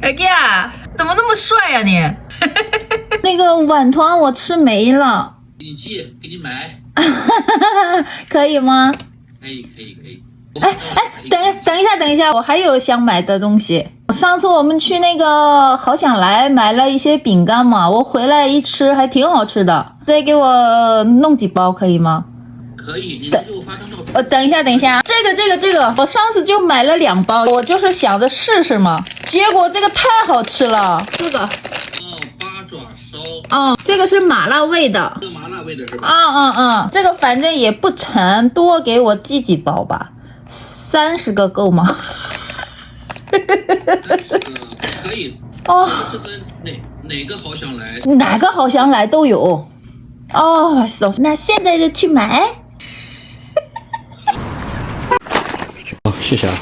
哎呀，怎么那么帅呀你？那个碗团我吃没了，给你寄，给你买，可以吗？可以。等一下，我还有想买的东西。上次我们去那个好想来买了一些饼干嘛，我回来一吃还挺好吃的，再给我弄几包可以吗？可以，你能给我发张照片？等一下，这个，我上次就买了2包，我就是想着试试嘛，结果这个太好吃了，这个，八爪烧，这个是麻辣味的，这个麻辣味的是吧？这个反正也不沉，多给我寄几包吧，30个够吗？ 30个可以。哦，这是跟哪个好想来？哪个好想来都有。哦，那现在就去买。好，谢谢啊。